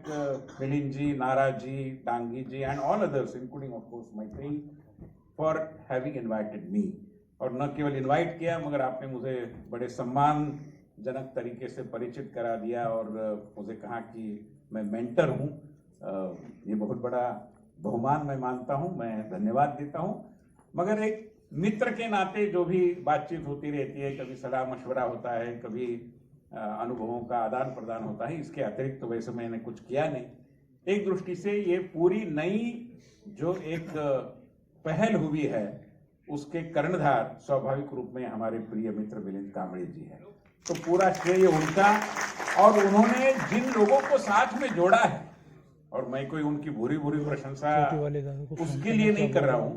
thank Milind ji, Nara ji, Dangi ji and all others including of course Maitri for having invited me. और न केवल invite किया मगर आपने मुझे बड़े सम्मानजनक तरीके से परिचित करा दिया और मुझे कहा कि मैं मेंटर हूँ। ये बहुत बड़ा बहुमान मैं मानता हूँ, मैं धन्यवाद देता हूँ। मगर एक मित्र के नाते जो भी बातचीत होती रहती है, कभी सलाह मशवरा होता है, कभी अनुभवों का आदान प्रदान होता है, इसके अतिरिक्त तो वैसे मैंने कुछ किया नहीं। एक दृष्टि से ये पूरी नई जो एक पहल हुई है उसके कर्णधार स्वाभाविक रूप में हमारे प्रिय मित्र मिलिंद कांबळे जी हैं। तो पूरा श्रेय उनका, और उन्होंने जिन लोगों को साथ में जोड़ा है, और मैं कोई उनकी भूरी भूरी प्रशंसा उसके लिए नहीं कर रहा हूं,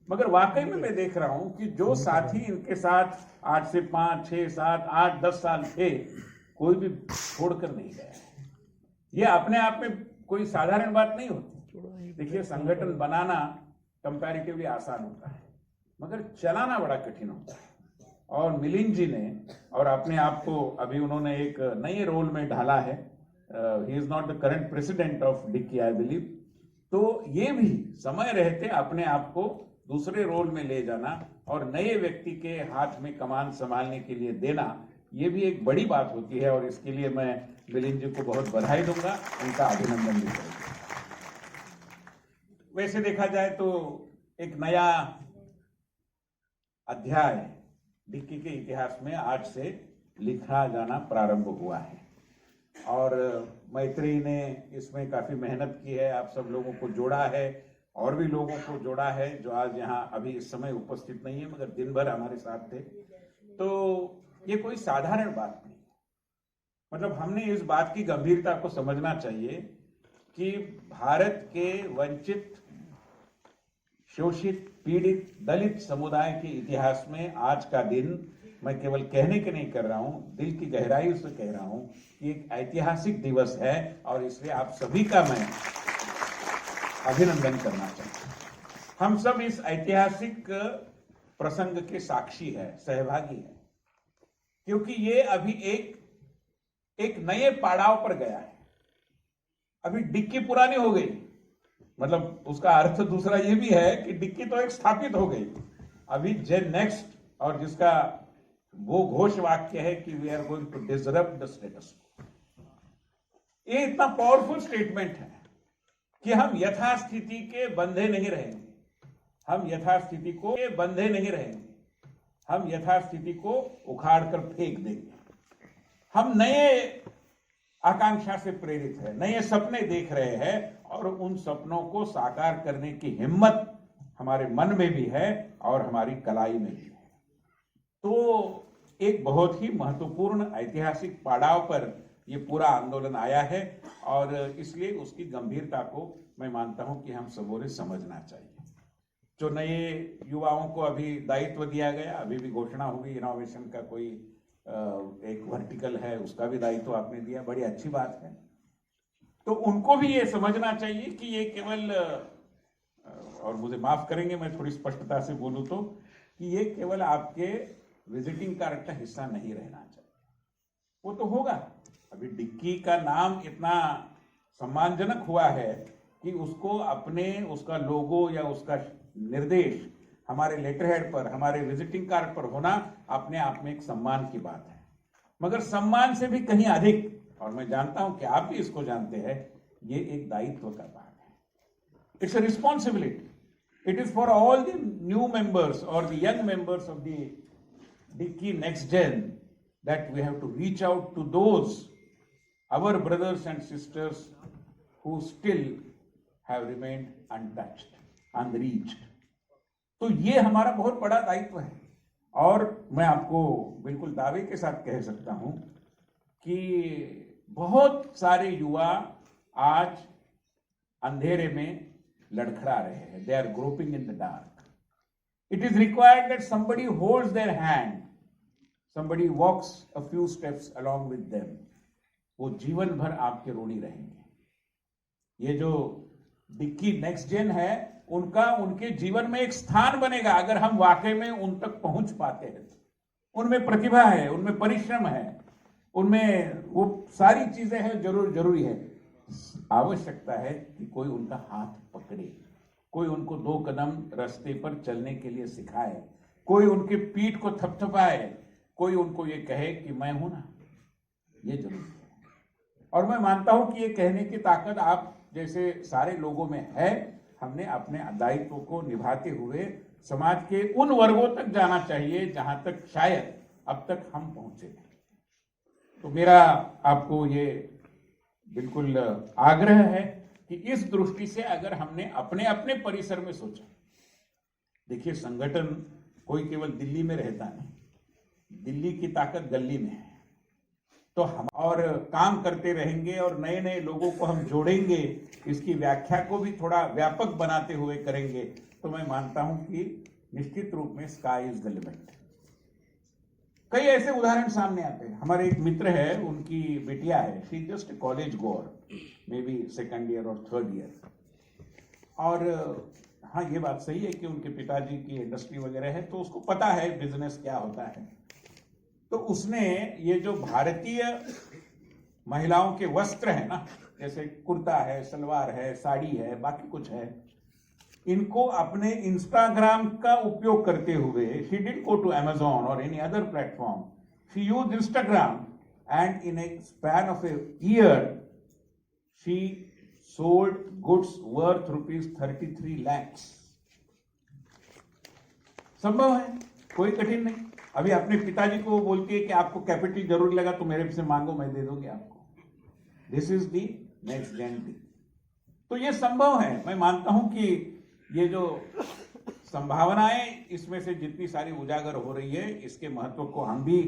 मगर वाकई में मैं देख रहा हूं कि जो साथी इनके साथ 8 से 5, 6, 7, 8, 10 साल थे, कोई भी छोड़कर नहीं गया। ये अपने आप में कोई साधारण बात नहीं होती। देखिए, संगठन बनाना कंपैरेटिवली आसान होता है, मगर चलाना बड़ा कठिन होता है। और मिलिंद जी ने, और अपने आप को अभी उन्होंने एक नए रोल में ढाला है, he is not the current president of DICCI I believe, तो ये भी समय रहते अपने आप को दूसरे रोल में ले जाना और नए व्यक्ति के हाथ में कमान संभालने के लिए देना, ये भी एक बड़ी बात होती है। और इसके लिए मैं मिलिंद जी को बहुत बधाई दूंगा, उनका अभिनंदन भी करूंगा। वैसे देखा जाए तो एक नया अध्याय डिक्की के इतिहास में आज से लिखा जाना प्रारंभ हुआ है, और मैत्री ने इसमें काफी मेहनत की है, आप सब लोगों को जोड़ा है, और भी लोगों को जोड़ा है जो आज यहाँ अभी इस समय उपस्थित नहीं है मगर दिन भर हमारे साथ थे। तो ये कोई साधारण बात नहीं, मतलब हमने इस बात की गंभीरता को समझना चाहिए कि भारत के वंचित, शोषित, पीड़ित, दलित समुदाय के इतिहास में आज का दिन, मैं केवल कहने के नहीं कर रहा हूं, दिल की गहराई से कह रहा हूं कि एक ऐतिहासिक दिवस है, और इसलिए आप सभी का मैं अभिनंदन करना चाहता हूं। हम सब इस ऐतिहासिक प्रसंग के साक्षी है, सहभागी है, क्योंकि ये अभी एक नए पड़ाव पर गया है। अभी डिक्की पुरानी हो गई, मतलब उसका अर्थ दूसरा ये भी है कि डिक्की तो एक स्थापित हो गई, अभी जेन नेक्स्ट, और जिसका वो घोष वाक्य है कि we are going to disrupt the status quo इतना पावरफुल स्टेटमेंट है कि हम यथास्थिति के बंधे नहीं रहेंगे, हम यथास्थिति को बंधे नहीं रहेंगे, हम यथास्थिति को उखाड़ कर फेंक देंगे। हम नए आकांक्षा से प्रेरित है, नए सपने देख रहे हैं, और उन सपनों को साकार करने की हिम्मत हमारे मन में भी है और हमारी कलाई में भी है। तो एक बहुत ही महत्वपूर्ण ऐतिहासिक पड़ाव पर ये पूरा आंदोलन आया है, और इसलिए उसकी गंभीरता को मैं मानता हूं कि हम सबों ने समझना चाहिए। जो नए युवाओं को अभी दायित्व दिया गया, अभी भी घोषणा हुई, इनोवेशन का कोई एक वर्टिकल है, उसका भी दायित्व आपने दिया, बड़ी अच्छी बात है। तो उनको भी ये समझना चाहिए कि ये केवल, और मुझे माफ करेंगे मैं थोड़ी स्पष्टता से बोलूं तो, कि ये केवल आपके विजिटिंग कार्ड का हिस्सा नहीं रहना चाहिए। वो तो होगा, अभी डिक्की का नाम इतना सम्मानजनक हुआ है कि उसको अपने, उसका लोगो या उसका निर्देश हमारे लेटरहेड पर, हमारे विजिटिंग कार्ड पर होना अपने आप में एक सम्मान की बात है। मगर सम्मान से भी कहीं अधिक, और मैं जानता हूं कि आप भी इसको जानते हैं, ये एक दायित्व का भाग है। It's a responsibility. It is for all the new members और the young members of the DICCI next gen that we have to reach out to those our brothers and sisters who still have remained untouched, unreached. तो ये हमारा बहुत बड़ा दायित्व है, और मैं आपको बिल्कुल दावे के साथ कह सकता हूं कि बहुत सारे युवा आज अंधेरे में लड़खड़ा रहे हैं, they are groping in the dark. It is required that somebody holds their hand, somebody walks a few steps along with them. वो जीवन भर आपके ऋणी रहेंगे। ये जो डिक्की नेक्स्ट जेन है, उनका उनके जीवन में एक स्थान बनेगा अगर हम वाकई में उन तक पहुंच पाते हैं। उनमें प्रतिभा है, उनमें परिश्रम है, उनमें वो सारी चीजें हैं जरूरी है। आवश्यकता है कि कोई उनका हाथ पकड़े, कोई उनको 2 कदम रास्ते पर चलने के लिए सिखाए, कोई उनके पीठ को थपथपाए, कोई उनको ये कहे कि मैं हूं ना। ये जरूरी है और मैं मानता हूं कि ये कहने की ताकत आप जैसे सारे लोगों में है। हमने अपने दायित्व को निभाते हुए समाज के उन वर्गों तक जाना चाहिए जहां तक शायद अब तक हम पहुंचे नहीं। तो मेरा आपको ये बिल्कुल आग्रह है कि इस दृष्टि से अगर हमने अपने अपने परिसर में सोचा, देखिए संगठन कोई केवल दिल्ली में रहता नहीं, दिल्ली की ताकत गली में है। तो हम और काम करते रहेंगे और नए नए लोगों को हम जोड़ेंगे, इसकी व्याख्या को भी थोड़ा व्यापक बनाते हुए करेंगे, तो मैं मानता हूं कि निश्चित रूप में स्काई इज द लिमिट। कई ऐसे उदाहरण सामने आते हैं। हमारे एक मित्र है, उनकी बिटिया है, she just college गोअर, may be 2nd year और 3rd ईयर। और हाँ, ये बात सही है कि उनके पिताजी की इंडस्ट्री वगैरह है, तो उसको पता है बिजनेस क्या होता है। तो उसने ये जो भारतीय महिलाओं के वस्त्र है ना, जैसे कुर्ता है, सलवार है, साड़ी है, बाकी कुछ है, इनको अपने इंस्टाग्राम का उपयोग करते हुए, she didn't go to Amazon or any other platform, she used Instagram and in a span of a year she sold goods worth ₹33 lakhs। संभव है, कोई कठिन नहीं। अभी अपने पिताजी को बोलती है कि आपको कैपिटल जरूर लगा तो मेरे से मांगो, मैं दे दूंगी आपको। This is the next gen. तो ये संभव है। मैं मानता हूं कि ये जो संभावनाएं इसमें से जितनी सारी उजागर हो रही है, इसके महत्व को हम भी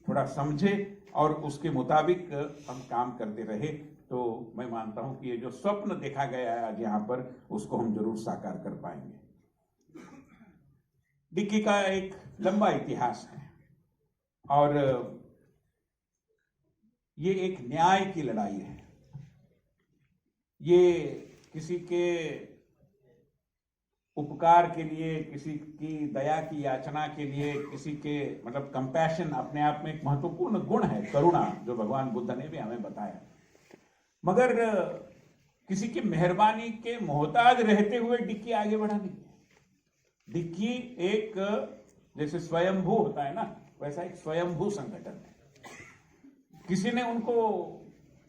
थोड़ा समझे और उसके मुताबिक हम काम करते रहे, तो मैं मानता हूं कि ये जो स्वप्न देखा गया है आज यहाँ पर, उसको हम जरूर साकार कर पाएंगे। डिक्की का एक लंबा इतिहास है और ये एक न्याय की लड़ाई है। ये किसी के उपकार के लिए, किसी की दया की याचना के लिए, किसी के मतलब कंपैशन अपने आप में एक महत्वपूर्ण गुण है, करुणा, जो भगवान बुद्ध ने भी हमें बताया। मगर किसी की मेहरबानी के मोहताज रहते हुए डिक्की आगे बढ़ा नहीं। डिक्की एक जैसे स्वयंभू होता है ना, वैसा एक स्वयंभू संगठन है। किसी ने उनको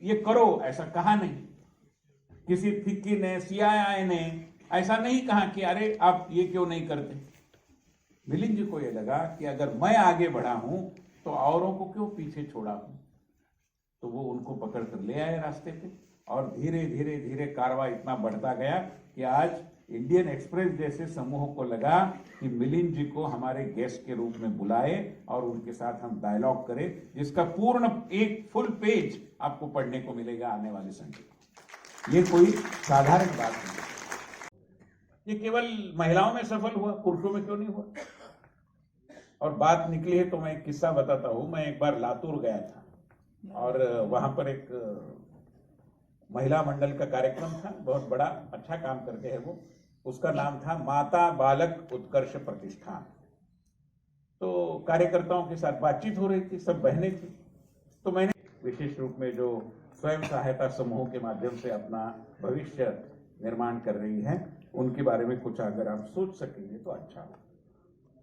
ये करो ऐसा कहा नहीं, किसी फिक्की ने, सीआईआई ने ऐसा नहीं कहा कि अरे आप ये क्यों नहीं करते। मिलिंद जी को ये लगा कि अगर मैं आगे बढ़ा हूं तो औरों को क्यों पीछे छोड़ा हूं, तो वो उनको पकड़ कर ले आए रास्ते पे और धीरे धीरे धीरे कारवां इतना बढ़ता गया कि आज इंडियन एक्सप्रेस जैसे समूह को लगा कि मिलिंद जी को हमारे गेस्ट के रूप में बुलाए और उनके साथ हम डायलॉग करें, जिसका पूर्ण एक फुल पेज आपको पढ़ने को मिलेगा आने वाले संडे। ये कोई साधारण बात नहीं। ये केवल महिलाओं में सफल हुआ, पुरुषों में क्यों नहीं हुआ? और बात निकली है तो मैं एक किस्सा बताता हूं। मैं एक बार लातूर गया था और वहां पर एक महिला मंडल का कार्यक्रम था, बहुत बड़ा अच्छा काम करते हैं वो। उसका नाम था माता बालक उत्कर्ष प्रतिष्ठान। तो कार्यकर्ताओं के साथ बातचीत हो रही थी, सब बहनें थी। तो मैंने विशेष रूप में जो स्वयं सहायता समूह के माध्यम से अपना भविष्य निर्माण कर रही है, उनके बारे में कुछ अगर आप सोच सकेंगे तो अच्छा हो।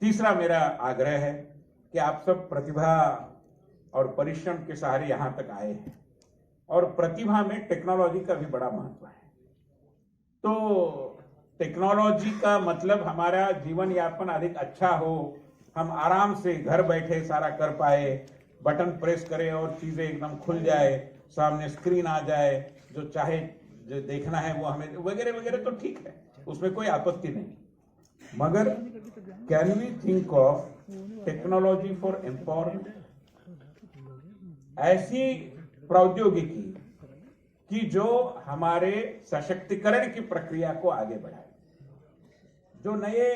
तीसरा मेरा आग्रह है कि आप सब प्रतिभा और परिश्रम के सहारे यहां तक आए हैं और प्रतिभा में टेक्नोलॉजी का भी बड़ा महत्व है। तो टेक्नोलॉजी का मतलब हमारा जीवन यापन अधिक अच्छा हो, हम आराम से घर बैठे सारा कर पाए, बटन प्रेस करें और चीजें एकदम खुल जाए, सामने स्क्रीन आ जाए, जो चाहे जो देखना है वो हमें वगैरह वगैरह, तो ठीक है, उसमें कोई आपत्ति नहीं। मगर can we think of technology for empowerment, ऐसी प्रौद्योगिकी कि जो हमारे सशक्तिकरण की प्रक्रिया को आगे बढ़ाए, जो नए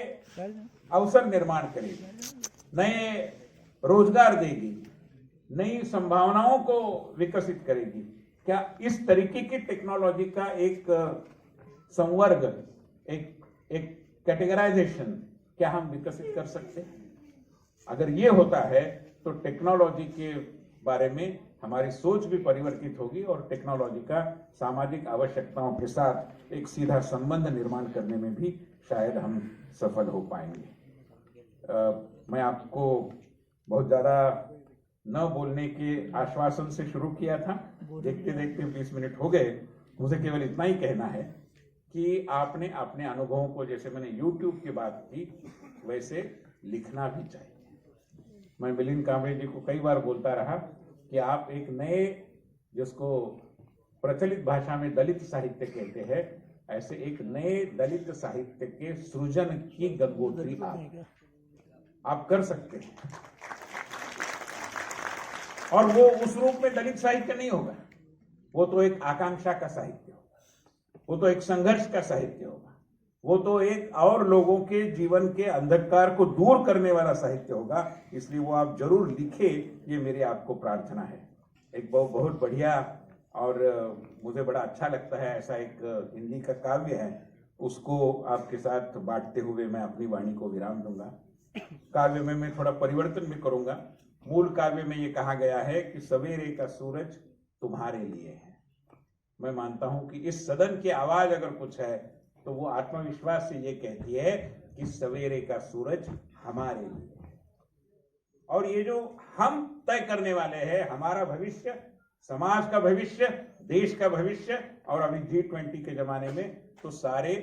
अवसर निर्माण करेगी, नए रोजगार देगी, नई संभावनाओं को विकसित करेगी। क्या इस तरीके की टेक्नोलॉजी का एक संवर्ग, एक कैटेगराइजेशन क्या हम विकसित कर सकते हैं? अगर ये होता है तो टेक्नोलॉजी के बारे में हमारी सोच भी परिवर्तित होगी और टेक्नोलॉजी का सामाजिक आवश्यकताओं के साथ एक सीधा संबंध निर्माण करने में भी शायद हम सफल हो पाएंगे। मैं आपको बहुत ज़्यादा न बोलने के आश्वासन से शुरू किया था, देखते देखते 20 मिनट हो गए। मुझे केवल इतना ही कहना है कि आपने अपने अनुभवों को, जैसे मैंने YouTube की बात की, वैसे लिखना भी चाहिए। मैं मिलिंद कांबळे जी को कई बार बोलता रहा कि आप एक नए, जिसको प्रचलित भाषा में दलित साहित्य कहते हैं, ऐसे एक नए दलित साहित्य के सृजन की गंगोत्री आप कर सकते हैं। और वो उस रूप में दलित साहित्य नहीं होगा, वो तो एक आकांक्षा का साहित्य होगा, वो तो एक संघर्ष का साहित्य होगा, वो तो एक और लोगों के जीवन के अंधकार को दूर करने वाला साहित्य होगा। इसलिए वो आप जरूर लिखे, ये मेरी आपको प्रार्थना है। एक बहुत बढ़िया और मुझे बड़ा अच्छा लगता है ऐसा एक हिंदी का काव्य है, उसको आपके साथ बांटते हुए मैं अपनी वाणी को विराम दूंगा। काव्य में मैं थोड़ा परिवर्तन भी करूंगा। मूल काव्य में ये कहा गया है कि सवेरे का सूरज तुम्हारे लिए है। मैं मानता हूं कि इस सदन की आवाज अगर कुछ है तो वो आत्मविश्वास से ये कहती है कि सवेरे का सूरज हमारे लिए है। और ये जो हम तय करने वाले हैं, हमारा भविष्य, समाज का भविष्य, देश का भविष्य, और अभी G20 के जमाने में तो सारे